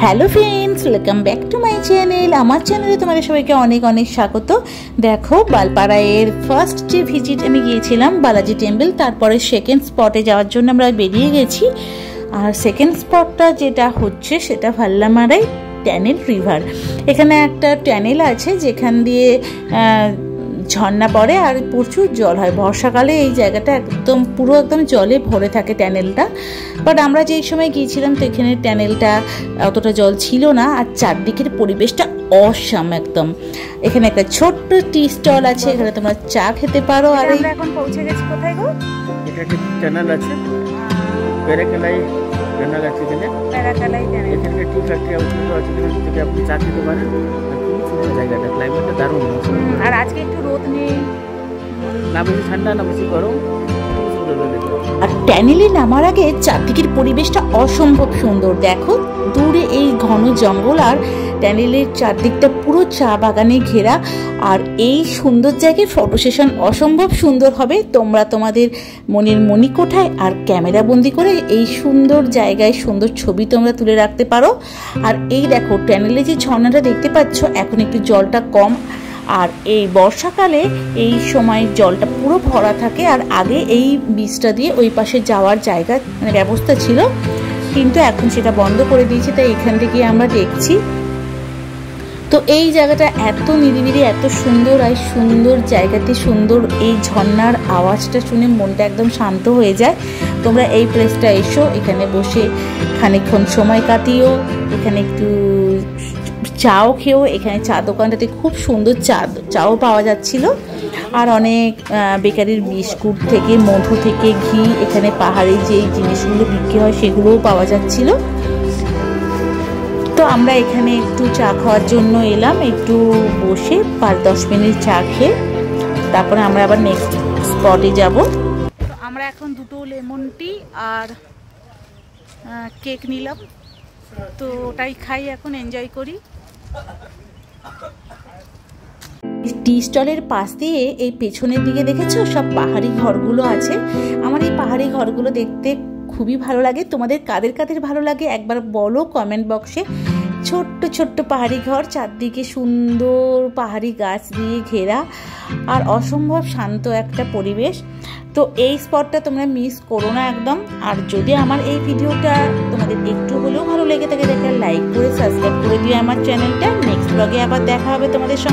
Hello friends, welcome back to my channel. আমার চ্যানেলে তোমাদের সবাইকে অনেক অনেক স্বাগত। দেখো, বালপাড়ায়ের ফার্স্ট যে ভিজিট আমি গিয়েছিলাম বালাজি টেম্পল, তারপরে সেকেন্ড স্পটে যাওয়ার জন্য আমরা বেরিয়ে গেছি। আর সেকেন্ড স্পটটা যেটা হচ্ছে সেটা ভাল্লামারাই ট্যানেল রিভার। এখানে একটা ট্যানেল আছে যেখান দিয়ে ঝর্ণা পড়ে আর প্রচুর জল হয়। বর্ষাকালে এই জায়গাটা একদম জলে ভরে থাকে ট্যানেলটা। বাট আমরা যেই সময় গিয়েছিলাম তো এখানে ট্যানেলটা অতটা জল ছিল না। আর চারদিকের পরিবেশটা অসাম একদম। এখানে একটা ছোট্ট টি স্টল আছে, এখানে তোমরা চা খেতে পারো। আর আমরা এখন পৌঁছে গেছি কোথায় গো? এটা একটা ট্যানেল আছে, পেরাকালাই ট্যানেল আছে। পেরাকালাই ট্যানেল, এখানে টি ফ্যাক্টরি আছে, যেখান থেকে আপনি চা খেতে পারেন। খুব সুন্দর জায়গাটা, ক্লাইমেটটা দারুণ। আর আজকে একটু রোদ নেই, না বেশি ঠান্ডা না বেশি গরম। আর ট্যানেলে নামার আগে চারদিকের পরিবেশটা অসম্ভব সুন্দর। দেখো, দূরে এই ঘন জঙ্গল আর ট্যানেলের চারদিকটা পুরো চা বাগানে ঘেরা। আর এই সুন্দর জায়গায় ফটো সেশন অসম্ভব সুন্দর হবে। তোমরা তোমাদের মনের মণিকোঠায় আর ক্যামেরা বন্দি করে এই সুন্দর জায়গায় সুন্দর ছবি তোমরা তুলে রাখতে পারো। আর এই দেখো, ট্যানেলে যে ঝর্ণাটা দেখতে পাচ্ছ, এখন একটু জলটা কম। আর এই বর্ষাকালে এই সময় জলটা পুরো ভরা থাকে। আর আগে এই বীজটা দিয়ে ওই পাশে যাওয়ার জায়গা মানে ব্যবস্থা ছিল, কিন্তু এখন সেটা বন্ধ করে দিয়েছে। তাই এখান থেকে আমরা দেখছি। তো এই জায়গাটা এত নিরিবিলি, এত সুন্দর। আর সুন্দর জায়গাতে সুন্দর এই ঝর্ণার আওয়াজটা শুনে মনটা একদম শান্ত হয়ে যায়। তোমরা এই প্লেসটা এসো, এখানে বসে খানিকক্ষণ সময় কাটিও, এখানে একটু চাও খেয়েও। এখানে চা দোকানটাতে খুব সুন্দর চাও পাওয়া যাচ্ছিল। আর অনেক বেকারির বিস্কুট থেকে মধু থেকে ঘি, এখানে পাহাড়ি যেই জিনিসগুলো বিক্রি হয় সেগুলোও পাওয়া যাচ্ছিল। তো আমরা এখানে একটু চা খাওয়ার জন্য এলাম, একটু বসে 5-10 মিনিট চা খেয়ে তারপরে আমরা আবার নেক্সট স্পটে যাব। তো আমরা এখন দুটো লেমন টি আর কেক নিলাম, তো ওটাই খাই, এখন এনজয় করি। টি স্টলের পাশ দিয়ে এই পেছনের দিকে দেখেছো সব পাহাড়ি ঘরগুলো আছে। আমার এই পাহাড়ি ঘরগুলো দেখতে খুবই ভালো লাগে। তোমাদের কাদের কাদের ভালো লাগে একবার বলো কমেন্ট বক্সে। ছোট্ট ছোট্ট পাহাড়ি ঘর, চারদিকে সুন্দর পাহাড়ি গাছ দিয়ে ঘেরা আর অসম্ভব শান্ত একটা পরিবেশ। তো এই স্পটটা তোমরা মিস করো না একদম। আর যদি আমার এই ভিডিওটা তোমাদের একটু হলেও ভালো লেগে থাকে, দেখে লাইক করে সাবস্ক্রাইব করে দিও আমার চ্যানেলটা। নেক্সট ব্লগে আবার দেখা হবে তোমাদের সঙ্গে।